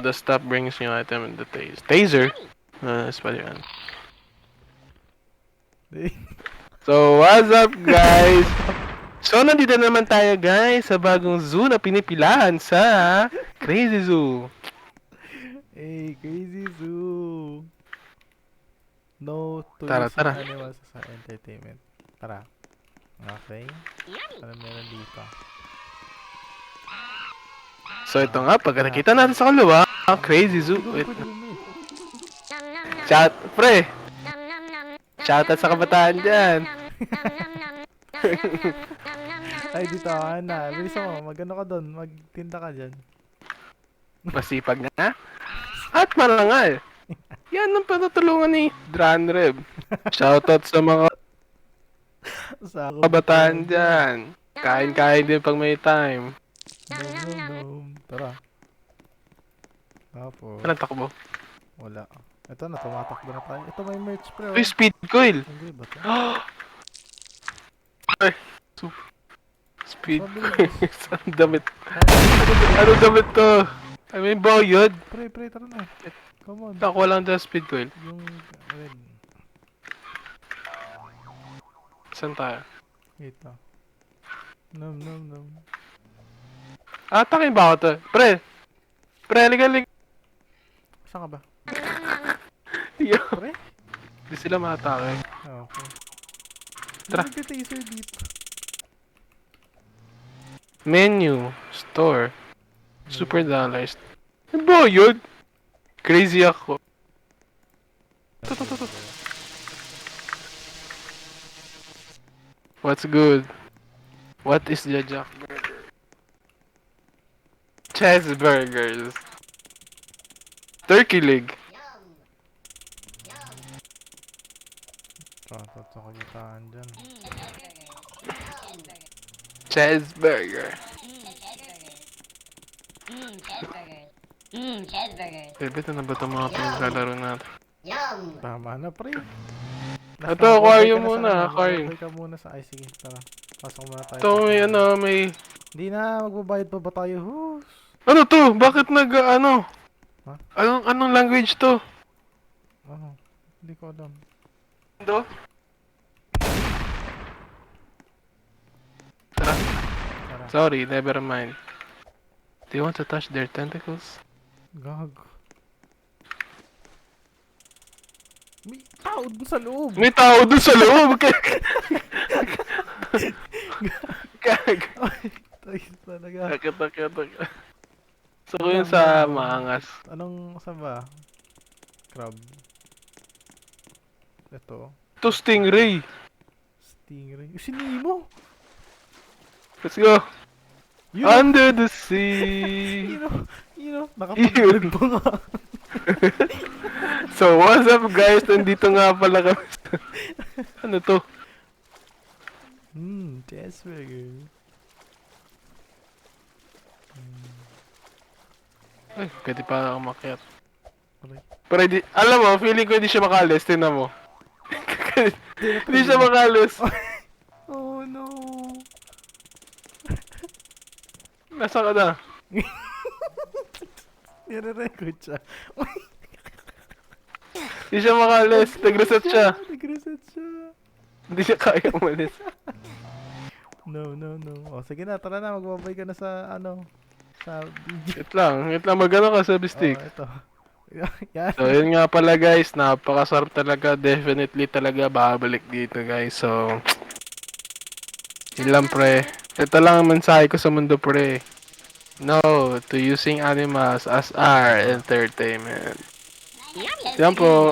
the stop brings new item in the taser. That's pala yun. So, what's up guys? So, nandito naman tayo guys sa bagong zoo na pinipilahan sa Crazy Zoo. Hey, Crazy Zoo! No to Tara, using tara. animals sa entertainment. Tara. Okay. Ano meron dito? So, ito nga, pag nakita natin sa kalawa, ang Crazy Zoo. Wait. Shout, pre! Shoutout sa kabataan dyan. Ay, dito ka na. Bilis mo, mag-ano ka doon. Magtinda ka dyan. Masipag na. At marangal. Yan ang patutulungan ni Dranreb. Shoutout sa mga Sa kabataan dyan. Kain-kain din pag may time. Nom. Tara. Tapos, Anong takbo? wala. Ito na, tumatakbo na tayo. Ito may merch pre. Uy, speed coil. Hindi ba ito? Ay, speed Sabi coil. Anong damit? Anong damit to? I mean, boyod. Pre, tara na. Come on. Nakuha lang dyan speed coil. Yung red. Saan tayo? Ito. Nom. Atakin ba ako to? Pre, liga. Saan ka ba? Yo, Pre? di sila matake. Okay. Tara. Nag-taser dito. Menu, store, super dollars. Boyod. Crazy ako. To. What's good? What is the Jack Burger? Cheeseburgers. Turkey leg. Ito kagitaan dyan. Cheeseburger. Cheeseburger. Bebe, na ba itong mga pinaglalaro natin? Tama na pre. Ito, aquarium muna, aquarium. Magbabay ka muna sa... Ay sige, tara. Pasok muna tayo. Ito may may... Hindi na, magbabayad pa ba tayo? Hus! Ano to? Bakit ano? Ha? Anong language to? Ano? Hindi ko alam. Ito? Tara. Tara. Sorry, never mind. Do you want to touch their tentacles? Gag. May tao dun sa loob! May tao dun sa loob! Gag. Ay, talaga. Taka. So ko yun sa maangas. Anong saan ba? Crab. Ito. Ito stingray. Stingray. Sinimo! Let's go. You know, Under the sea. nakapag-vlog pa nga. So what's up guys? Nandito nga pala kami sa... Ano to? Cheeseburger. Ay, pwede pa ako makiat. Okay. Pero di, alam mo, feeling ko hindi siya makalis. Tingnan mo. Hindi siya makalis. Oh no! Nasa ka na? Nire-record siya. Hindi siya makalis. Nag-reset siya. Nag-reset siya. Hindi siya kaya umalis. No. O sige na, tara na. Magbabay ka na sa sa video. Wait lang. Magano ka sa bistik. Oh, ito. Yan. So, yun nga pala guys. Napakasarap talaga. Definitely talaga babalik dito guys. So, yun lang pre. Ito lang ang mensahe ko sa mundo pre. No to using animals as our entertainment. Yan po.